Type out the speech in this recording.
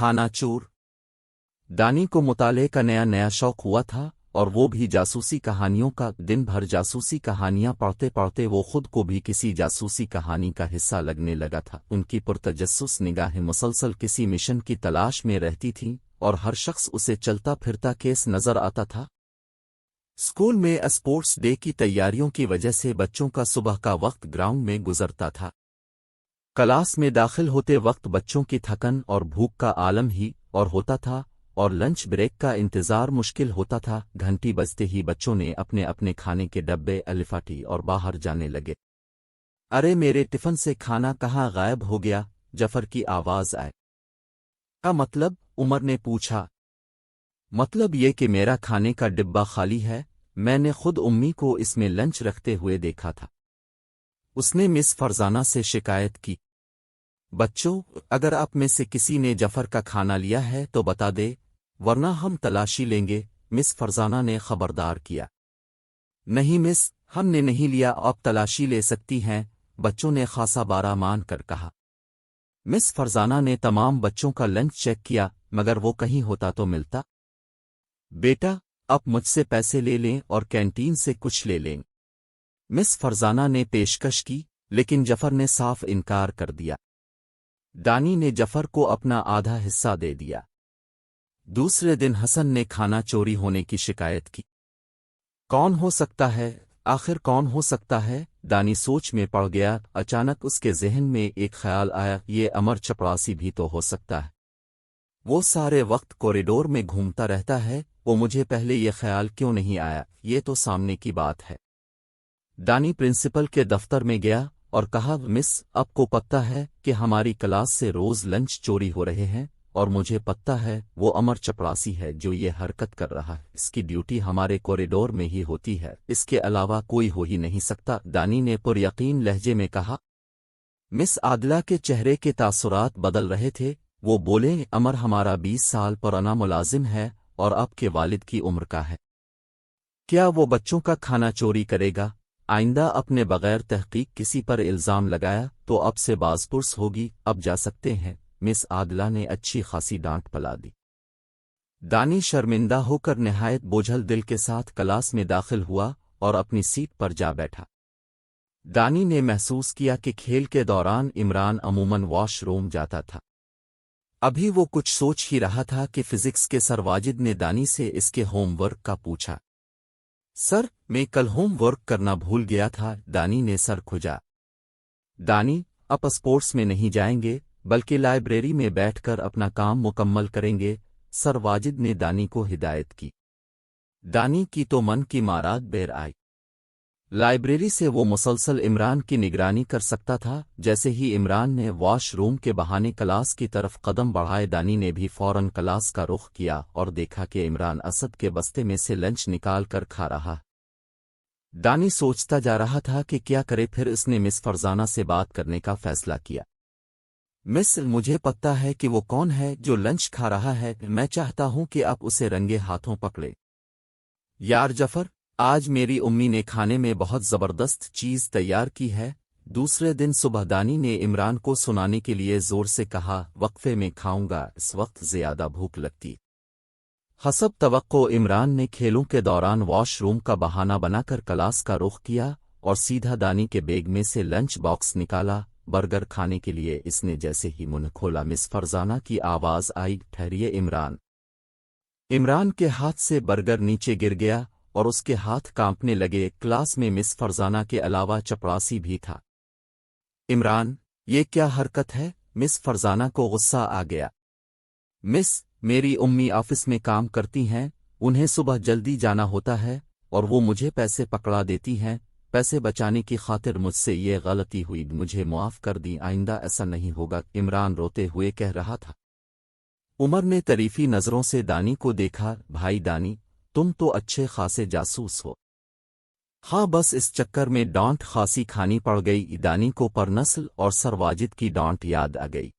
खाना चोर। दानी को मुताले का नया नया शौक हुआ था, और वो भी जासूसी कहानियों का। दिन भर जासूसी कहानियां पढ़ते पढ़ते वो खुद को भी किसी जासूसी कहानी का हिस्सा लगने लगा था। उनकी पुरतजस्सुस निगाहें मुसलसल किसी मिशन की तलाश में रहती थीं, और हर शख्स उसे चलता फिरता केस नजर आता था। स्कूल में स्पोर्ट्स डे की तैयारियों की वजह से बच्चों का सुबह का वक्त ग्राउंड में गुजरता था। क्लास में दाखिल होते वक्त बच्चों की थकन और भूख का आलम ही और होता था, और लंच ब्रेक का इंतजार मुश्किल होता था। घंटी बजते ही बच्चों ने अपने अपने खाने के डब्बे अलिफाटी और बाहर जाने लगे। अरे मेरे टिफिन से खाना कहाँ गायब हो गया? जफर की आवाज आई। क्या मतलब? उमर ने पूछा। मतलब ये कि मेरा खाने का डिब्बा खाली है। मैंने खुद उम्मी को इसमें लंच रखते हुए देखा था। उसने मिस फरजाना से शिकायत की। बच्चों, अगर आप में से किसी ने जफर का खाना लिया है तो बता दे, वरना हम तलाशी लेंगे, मिस फरजाना ने खबरदार किया। नहीं मिस, हमने नहीं लिया, आप तलाशी ले सकती हैं, बच्चों ने खासा बारा मान कर कहा। मिस फरजाना ने तमाम बच्चों का लंच चेक किया, मगर वो कहीं होता तो मिलता। बेटा, आप मुझसे पैसे ले लें और कैंटीन से कुछ ले लें, मिस फरजाना ने पेशकश की, लेकिन जफर ने साफ इनकार कर दिया। दानी ने जफर को अपना आधा हिस्सा दे दिया। दूसरे दिन हसन ने खाना चोरी होने की शिकायत की। कौन हो सकता है? आखिर कौन हो सकता है? दानी सोच में पड़ गया। अचानक उसके ज़हन में एक ख्याल आया, ये अमर चपरासी भी तो हो सकता है। वो सारे वक्त कॉरिडोर में घूमता रहता है, वो मुझे पहले ये ख्याल क्यों नहीं आया? ये तो सामने की बात है। दानी प्रिंसिपल के दफ्तर में गया और कहा, मिस, आपको पता है कि हमारी क्लास से रोज लंच चोरी हो रहे हैं, और मुझे पता है वो अमर चपरासी है जो ये हरकत कर रहा है। इसकी ड्यूटी हमारे कॉरिडोर में ही होती है, इसके अलावा कोई हो ही नहीं सकता, दानी ने पुरयकीन लहजे में कहा। मिस आदिला के चेहरे के तासुरात बदल रहे थे। वो बोले, अमर हमारा 20 साल पुराना मुलाजिम है और आपके वालिद की उम्र का है। क्या वो बच्चों का खाना चोरी करेगा? आइंदा अपने बगैर तहकीक किसी पर इल्जाम लगाया तो अब से बाज़पुर्स होगी। अब जा सकते हैं, मिस आदिला ने अच्छी खासी डांट पला दी। दानी शर्मिंदा होकर निहायत बोझल दिल के साथ क्लास में दाखिल हुआ और अपनी सीट पर जा बैठा। दानी ने महसूस किया कि खेल के दौरान इमरान अमूमन वॉशरूम जाता था। अभी वो कुछ सोच ही रहा था कि फिजिक्स के सर वाजिद ने दानी से इसके होमवर्क का पूछा। सर, मैं कल होमवर्क करना भूल गया था, दानी ने सर खुजा। दानी, आप स्पोर्ट्स में नहीं जाएंगे बल्कि लाइब्रेरी में बैठकर अपना काम मुकम्मल करेंगे, सर वाजिद ने दानी को हिदायत की। दानी की तो मन की मारात बेर आई। लाइब्रेरी से वो मुसलसल इमरान की निगरानी कर सकता था। जैसे ही इमरान ने वॉशरूम के बहाने क्लास की तरफ कदम बढ़ाए, दानी ने भी फौरन क्लास का रुख किया और देखा कि इमरान असद के बस्ते में से लंच निकाल कर खा रहा। दानी सोचता जा रहा था कि क्या करे, फिर इसने मिस फरजाना से बात करने का फैसला किया। मिस, मुझे पता है कि वो कौन है जो लंच खा रहा है, मैं चाहता हूं कि आप उसे रंगे हाथों पकड़े। यार जफर, आज मेरी उम्मी ने खाने में बहुत ज़बरदस्त चीज़ तैयार की है। दूसरे दिन सुबह दानी ने इमरान को सुनाने के लिए ज़ोर से कहा, वक्फे में खाऊंगा, इस वक्त ज़्यादा भूख लगती। हसब तवक्को इमरान ने खेलों के दौरान वॉशरूम का बहाना बनाकर क्लास का रुख किया और सीधा दानी के बैग में से लंच बॉक्स निकाला। बर्गर खाने के लिए इसने जैसे ही मुंह खोला, मिस फरजाना की आवाज़ आई, ठहरिए इमरान। इमरान के हाथ से बर्गर नीचे गिर गया और उसके हाथ कांपने लगे। क्लास में मिस फरजाना के अलावा चपरासी भी था। इमरान, ये क्या हरकत है? मिस फरजाना को गुस्सा आ गया। मिस, मेरी उम्मी ऑफिस में काम करती हैं, उन्हें सुबह जल्दी जाना होता है और वो मुझे पैसे पकड़ा देती हैं। पैसे बचाने की खातिर मुझसे ये गलती हुई, मुझे माफ़ कर दी, आइंदा ऐसा नहीं होगा, इमरान रोते हुए कह रहा था। उमर ने तरीफी नज़रों से दानी को देखा। भाई दानी, तुम तो अच्छे खासे जासूस हो। हाँ, बस इस चक्कर में डांट खासी खानी पड़ गई। दानी को परनस्ल और सर वाजिद की डांट याद आ गई।